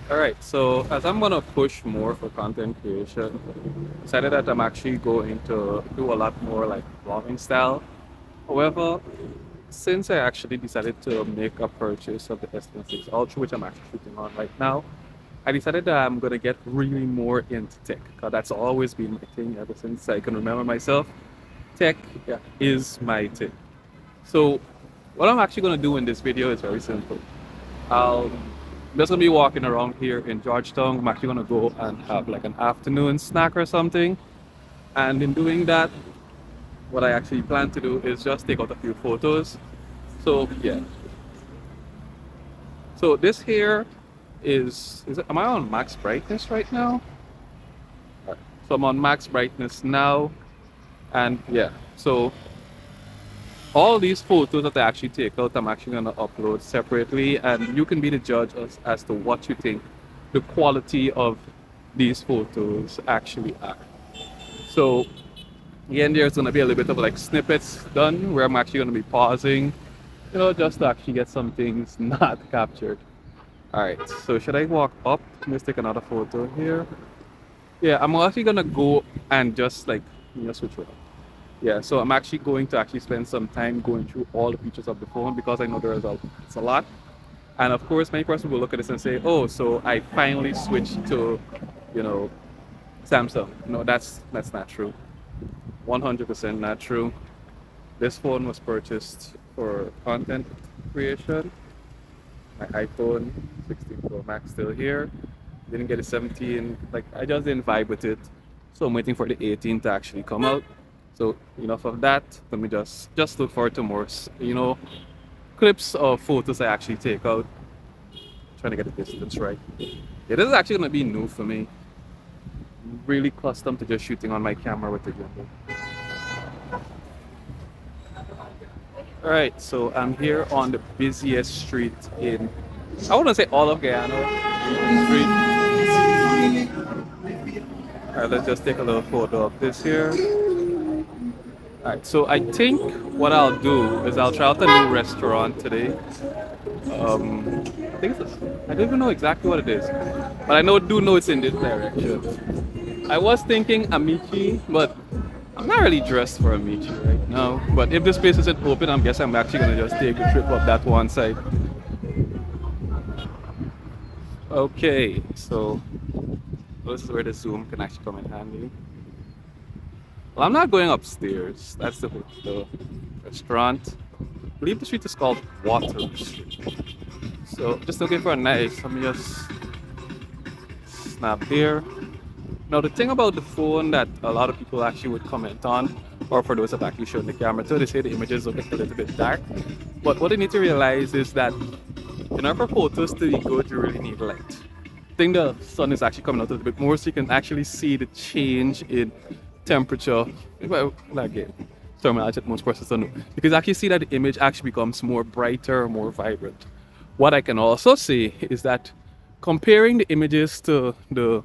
Alright, so as I'm gonna push more for content creation, decided that I'm actually going to do a lot more like vlogging style. However, since I actually decided to make a purchase of the S26 Ultra, which I'm actually shooting on right now, I decided that I'm gonna get really more into tech because that's always been my thing ever since I can remember myself. Tech, yeah, is my thing. So what I'm actually gonna do in this video is very simple. I'm just gonna be walking around here in Georgetown. I'm actually gonna go and have like an afternoon snack or something. And in doing that, what I actually plan to do is just take out a few photos. So yeah. So this here is it, am I on max brightness right now? Right. So I'm on max brightness now, and yeah. So all these photos that I actually take out, I'm actually gonna upload separately, and you can be the judge as to what you think the quality of these photos actually are. So again, there's gonna be a little bit of like snippets done where I'm actually gonna be pausing, just to actually get some things not captured. All right, so should I walk up? Let's take another photo here. Yeah, I'm actually gonna go and just like, switch it up. Yeah, so I'm actually going to actually spend some time going through all the features of the phone because I know it's a lot. And of course, many persons will look at this and say, "Oh, so I finally switched to, you know, Samsung." No, that's not true. 100% not true. This phone was purchased for content creation. My iPhone 16 Pro Max still here. Didn't get a 17. Like I just didn't vibe with it. So I'm waiting for the 18 to actually come out. So enough of that. Let me just look forward to more, clips of photos I actually take out. Trying to get the distance right. Yeah, this is actually gonna be new for me. Really custom to just shooting on my camera with the gimbal. All right, so I'm here on the busiest street in, I wouldn't say all of Guyana. Street. All right, let's just take a little photo of this here. All right, so I think what I'll do is I'll try out a new restaurant today. I think I don't even know exactly what it is, but do know it's in this direction. I was thinking Amici, but I'm not really dressed for Amici right now. But if this place isn't open, I'm guessing I'm actually gonna just take a trip up that one side. Okay, so this is where the zoom can actually come in handy. Well, I'm not going upstairs. That's the restaurant. I believe the street is called Water Street. So just looking for a nice. Let me just snap here. Now the thing about the phone that a lot of people actually would comment on, or for those that actually showed the camera too, they say the images look a little bit dark. But what they need to realize is that in order for photos to be good, you really need light. I think the sun is actually coming out a little bit more, so you can actually see the change in temperature. Well, again, terminology that most persons don't know. You can actually see that the image actually becomes more brighter, more vibrant. What I can also say is that comparing the images to the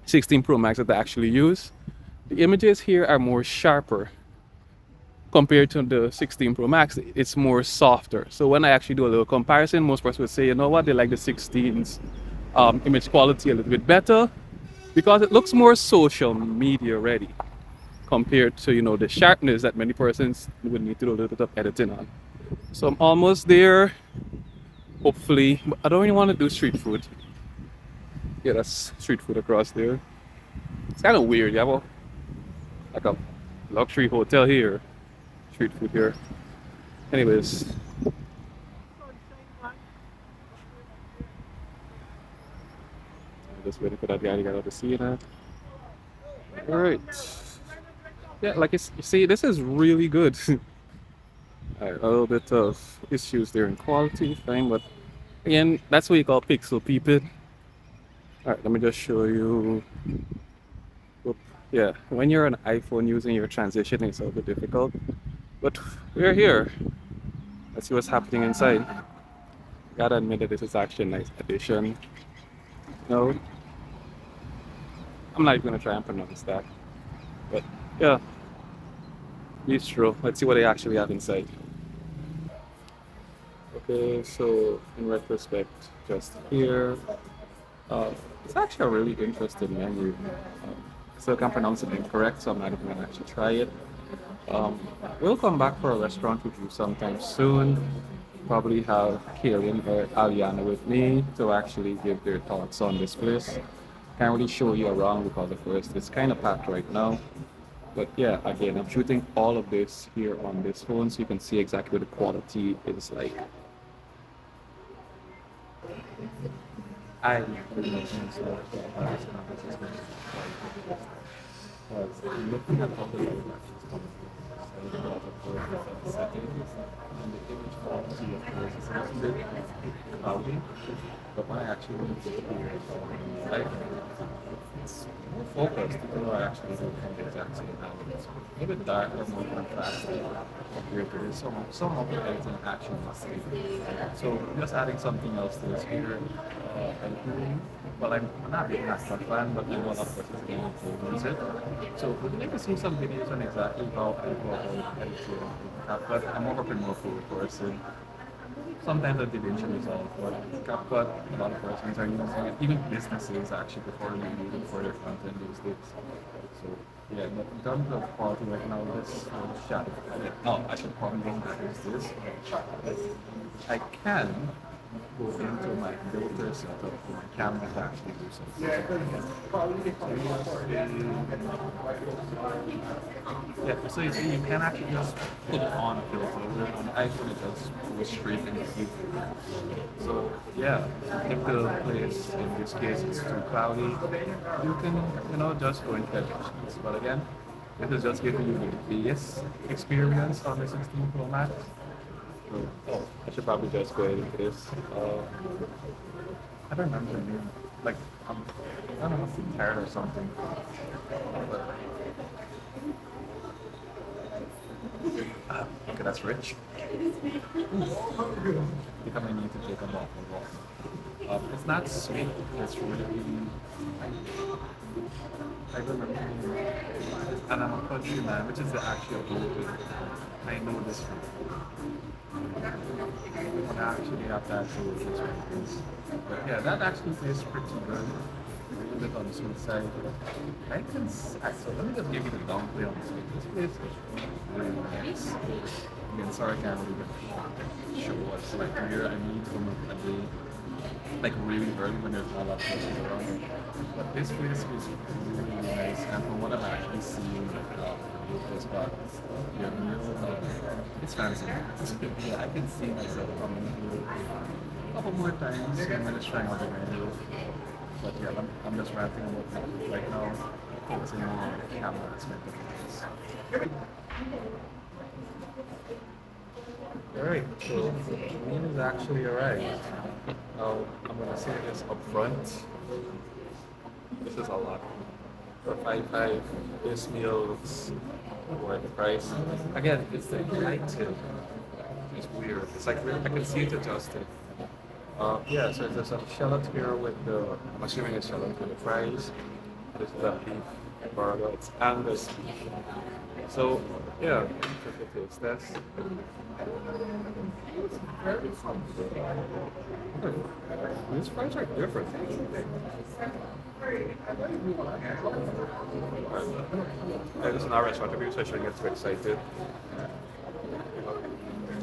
16 Pro Max that I actually use, the images here are more sharper compared to the 16 Pro Max. It's more softer. So when I actually do a little comparison, most persons would say, you know what, they like the 16's image quality a little bit better because it looks more social media ready compared to the sharpness that many persons would need to do a little bit of editing on. So I'm almost there, hopefully. But I don't really want to do street food. Yeah, that's street food across there. It's kind of weird. You have like a luxury hotel here, street food here. Anyways, I'm just waiting for that guy to get out to see that. All right. Yeah, like you see, this is really good. All right, a little bit of issues there in quality, fine, but again, that's what you call pixel peeping. All right, let me just show you. Whoop. Yeah, when you're an iPhone using your transition, it's a little bit difficult. But we're here. Let's see what's happening inside. Gotta admit that this is actually a nice addition. No, I'm not even gonna try and pronounce that. But yeah, bistro. Let's see what they actually have inside. Okay, so in retrospect, just here, it's actually a really interesting menu. Still can't pronounce it incorrect, so I'm not even gonna actually try it. Um, we'll come back for a restaurant review sometime soon. Probably have Kaylin or Aliana with me to actually give their thoughts on this place. Can't really show you around because of course it's kind of packed right now. But yeah, again, I'm shooting all of this here on this phone so you can see exactly what the quality is like. I pretty much myself that this conversation was looking at all the directions coming from so a lot of work with settings and the image quality of course is a little bit cloudy, but when I actually went to the I it's more focused even though I actually don't from the exact same angle. It's a little bit darker, more contrasted compared to this. Some of the editing actually must be. So just adding something else to this here. Well, I'm not really a Snapchat fan, but I know a lot of persons again influence it. So would you like to see some videos on exactly how I go about editing CapCut? I'm more of a removal person. Sometimes it eventually resolve, but CapCut, a lot of persons are using it. Even businesses actually prefer using it for their content these days. So yeah, but in terms of quality right now, this shadow. Oh, I should probably introduce this. I can go into my filter setup for my camera to actually do something. Yeah, so you see, you can actually just put on a filter. On iPhone, it just goes straight into the So yeah, if the place in this case is too cloudy, you can just go into adjustments. But again, this is just giving you the base experience on the 16 Pro Max. Oh, I should probably just go ahead into this. I don't remember the name. Like, I don't know if it's tired or something. But, okay, that's rich. I think I might need to take a walk. It's not sweet. It's really. I remember the name. And I'm a country man, which is the actual blue. I know this one. I actually have that to this. But yeah, that actually tastes pretty good. A little bit on the sweet side. I can. So let me just give you the downplay on this one. This place is really nice. Again, sorry I can't really show what's like here. I need from a day. Like really early when there's not a lot of people around. But this place is really nice, and from what I'm actually seeing, this spot, it's fancy. Yeah, I can see myself coming here a couple more times when it's trying out the menu. But yeah, I'm just ranting about that right now, focusing on the camera aspect of things. Alright, so the meal is actually arrived. Now, I'm gonna say this up front. This is a lot. For 5.5, this meal looks worth the price. Again, it's the lighting. It's weird. It's like I can see it adjusted. Yeah, so there's a shallot here with the, I'm assuming it's shallot with the fries. This is a beef burger. It's Angus beef. So, yeah, take a taste test. These fries are different. This is not a restaurant review, so I shouldn't get too excited.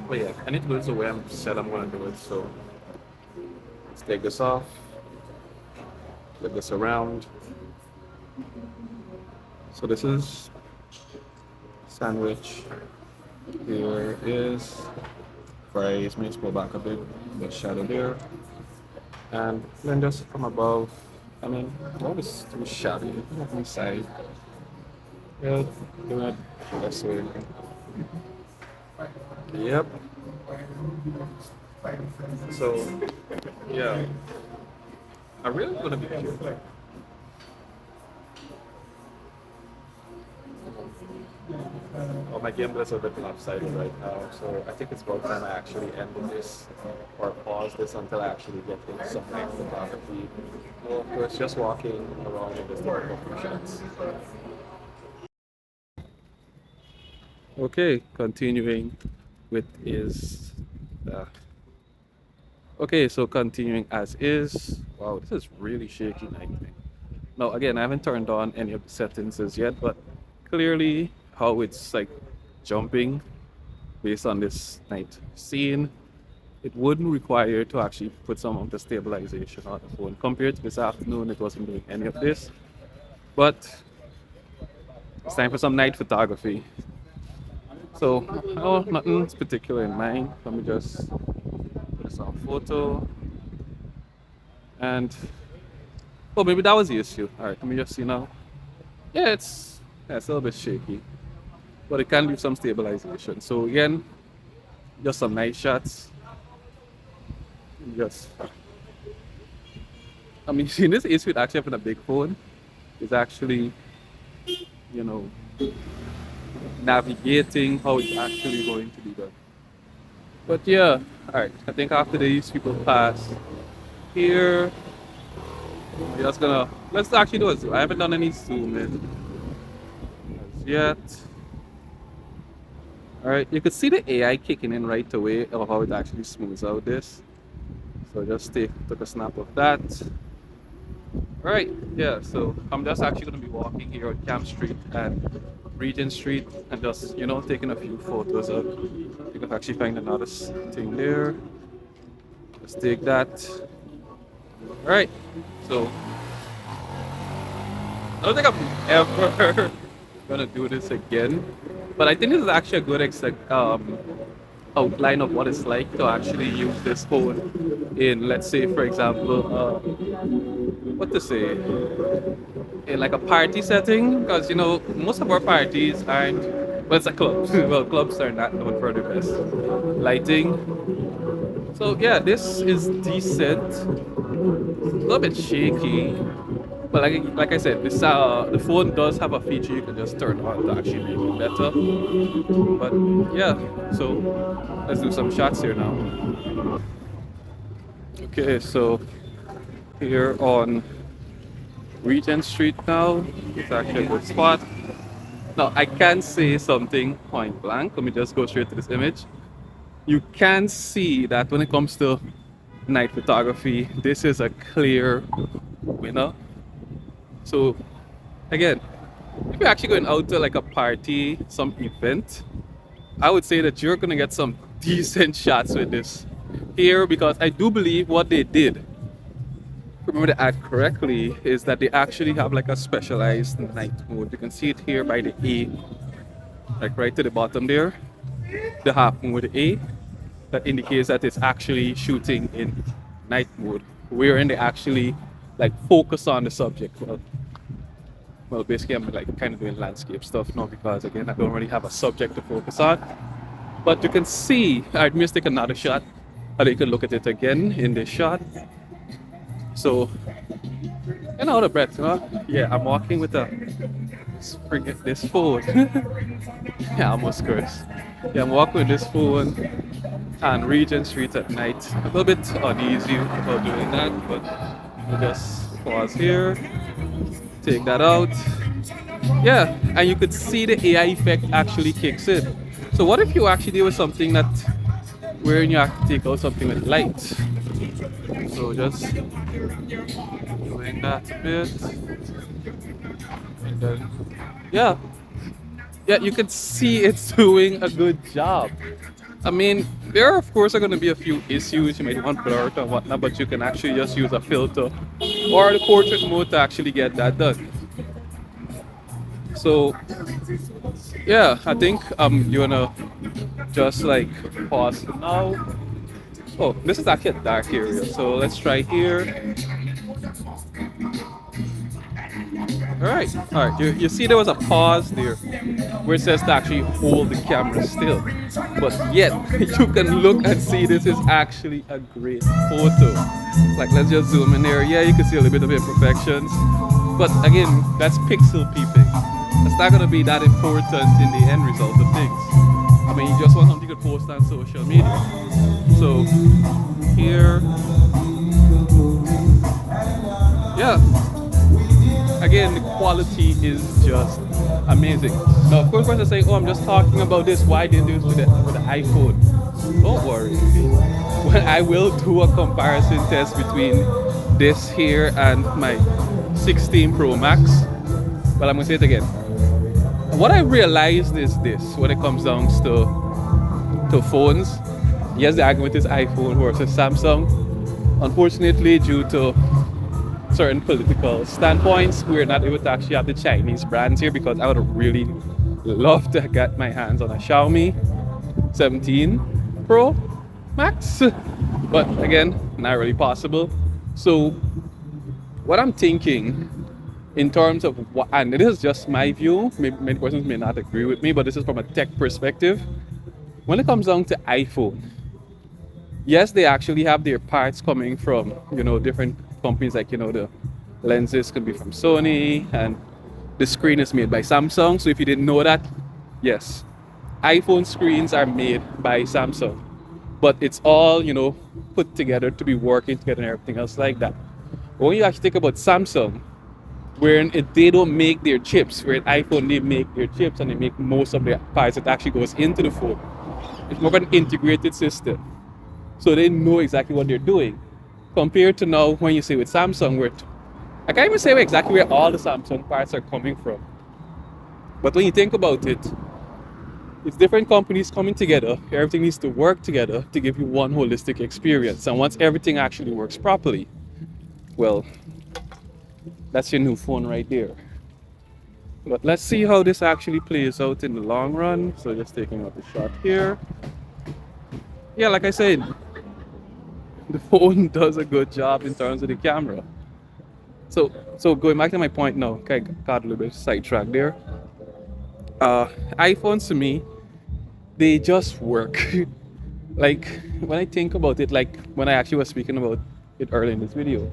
But yeah, I need to do this the way I'm said I'm going to do it, so let's take this off, flip this around. So this is sandwich. Here is fries. Let me just pull back a bit, the shadow there. And then just from above, I mean, that is too shabby. Look at my side. Yeah, do it this way. Yep. So, yeah. I'm really gonna be careful. Oh, my gimbal is a bit lopsided right now, so I think it's about time I actually end this or pause this until I actually get into some night photography. Well, of course, just walking around in this type of shots. Okay, continuing with is the Okay, so continuing as is. Wow, this is really shaky night. Now, again, I haven't turned on any of the settings as yet, but clearly how it's like jumping based on this night scene, it wouldn't require to actually put some of the stabilization on the phone. Compared to this afternoon, it wasn't doing any of this. But it's time for some night photography. So, no, nothing particular in mind. Let me just put some photo. And, oh, maybe that was the issue. All right, let me just see now. Yeah, it's a little bit shaky, but it can do some stabilization. So again, just some nice shots. Just, I mean, seeing this issue with actually having a big phone is actually, you know, navigating how it's actually going to be done. But yeah, all right. I think after these people pass here, we're just gonna let's actually do a zoom. I haven't done any zoom in as yet. All right, you could see the AI kicking in right away of how it actually smooths out this. So just took a snap of that. All right, yeah. So I'm just actually gonna be walking here on Camp Street and Regent Street and just taking a few photos of. You can actually find another thing there. Let's take that. All right. So I don't think I'm ever gonna do this again, but I think this is actually a good outline of what it's like to actually use this phone in, let's say, for example, what to say, in like a party setting, because most of our parties aren't. Well, it's a club. Well, clubs are not known for the best lighting. So yeah, this is decent. A little bit shaky. But like I said, this the phone does have a feature you can just turn on to actually make it better. But yeah, so let's do some shots here now. Okay, so here on Regent Street now, it's actually a good spot. Now I can say something point blank. Let me just go straight to this image. You can see that when it comes to night photography, this is a clear winner. So again, if you're actually going out to like a party, some event, I would say that you're gonna get some decent shots with this here, because I do believe what they did, remember the ad correctly, is that they actually have like a specialized night mode. You can see it here by the A, like right to the bottom there, the half mode A, that indicates that it's actually shooting in night mode, wherein they actually like focus on the subject. Well, basically I'm like kind of doing landscape stuff now because again I don't really have a subject to focus on. But you can see, I'd just take another shot and you can look at it again in this shot. So, out of breath, yeah, I'm walking with this phone. Yeah, I almost cursed. Yeah, I'm walking with this phone on Regent Street at night. A little bit uneasy about doing that, but we'll just pause here, take that out. Yeah, and you could see the AI effect actually kicks in. So what if you actually do something that where you have to take out something with light? So just doing that a bit, and then yeah, you can see it's doing a good job. I mean, there of course are going to be a few issues. You might want blur and whatnot, but you can actually just use a filter or the portrait mode to actually get that done. So yeah, I think I'm gonna just like pause now. Oh, this is actually a dark area, so let's try here. All right. You see there was a pause there where it says to actually hold the camera still, but yet you can look and see this is actually a great photo. Like, let's just zoom in there. Yeah, you can see a little bit of imperfections, but again, that's pixel peeping. It's not gonna be that important in the end result of things. I mean, you just want something you could post on social media. So here, yeah. Again, the quality is just amazing. Now, of course, when I say, "Oh, I'm just talking about this," why didn't do this with the iPhone? Don't worry. When I will do a comparison test between this here and my 16 Pro Max. But I'm gonna say it again. What I realized is this when it comes down to phones. Yes, the argument is iPhone versus Samsung. Unfortunately, due to certain political standpoints, we're not able to actually have the Chinese brands here because I would have really loved to get my hands on a Xiaomi 17 Pro Max. But again, not really possible. So what I'm thinking in terms of what, and this is just my view, many persons may not agree with me, but this is from a tech perspective. When it comes down to iPhone, yes, they actually have their parts coming from, different companies, like, the lenses can be from Sony and the screen is made by Samsung. So if you didn't know that, yes, iPhone screens are made by Samsung, but it's all, put together to be working together and everything else like that. But when you actually think about Samsung, they don't make their chips, where in iPhone they make their chips and they make most of their parts that actually goes into the phone. It's more of an integrated system. So they know exactly what they're doing. Compared to now when you say with Samsung, where I can't even say exactly where all the Samsung parts are coming from. But when you think about it, it's different companies coming together. Everything needs to work together to give you one holistic experience. And once everything actually works properly, well, that's your new phone right there. But let's see how this actually plays out in the long run. So just taking out the shot here. Yeah, like I said, the phone does a good job in terms of the camera. So going back to my point now, okay, I got a little bit sidetracked there. iPhones to me, they just work. Like when I think about it, like when I actually was speaking about it earlier in this video,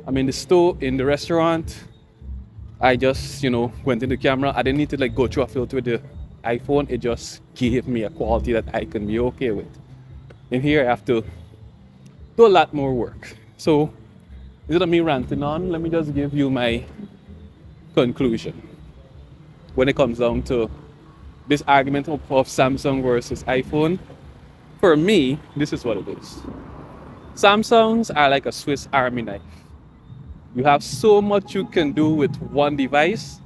I'm in the store, in the restaurant, I just, went in the camera. I didn't need to like go through a filter with the iPhone. It just gave me a quality that I can be okay with. In here, I have to do a lot more work. So instead of me ranting on, let me just give you my conclusion. When it comes down to this argument of Samsung versus iPhone, for me, this is what it is. Samsungs are like a Swiss Army knife. You have so much you can do with one device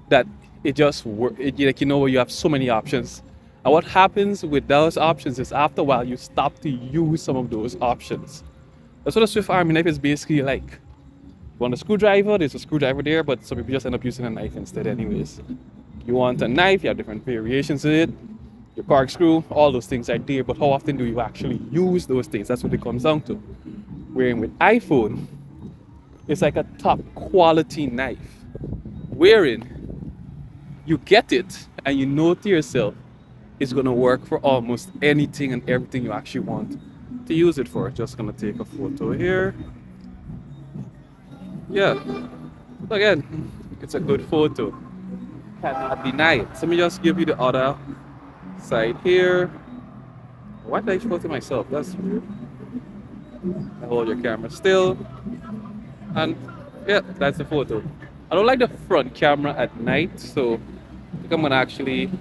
that it just works. Like, you have so many options. And what happens with those options is after a while, you stop to use some of those options. That's what a Swiss Army knife is basically like. You want a screwdriver, there's a screwdriver there, but some people just end up using a knife instead anyways. You want a knife, you have different variations of it. Your corkscrew, all those things are there, but how often do you actually use those things? That's what it comes down to. Wherein with iPhone, it's like a top quality knife, wherein you get it and you know to yourself it's gonna work for almost anything and everything you actually want to use it for. Just gonna take a photo here. Yeah, so again, it's a good photo. Cannot deny it. So let me just give you the other side here. Why did I show to myself? That's weird. Hold your camera still. And yeah, that's the photo. I don't like the front camera at night, so I think I'm gonna actually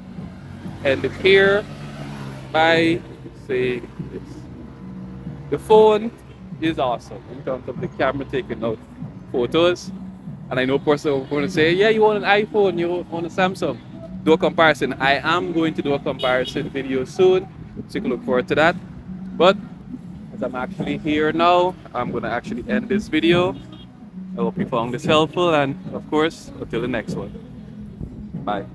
end it here by saying this. The phone is awesome in terms of the camera taking out photos. And I know person are going to say, yeah, you want an iPhone, you want a Samsung. Do a comparison. I am going to do a comparison video soon, so you can look forward to that. But as I'm actually here now, I'm going to actually end this video. I hope you found this helpful, and of course, until the next one. Bye.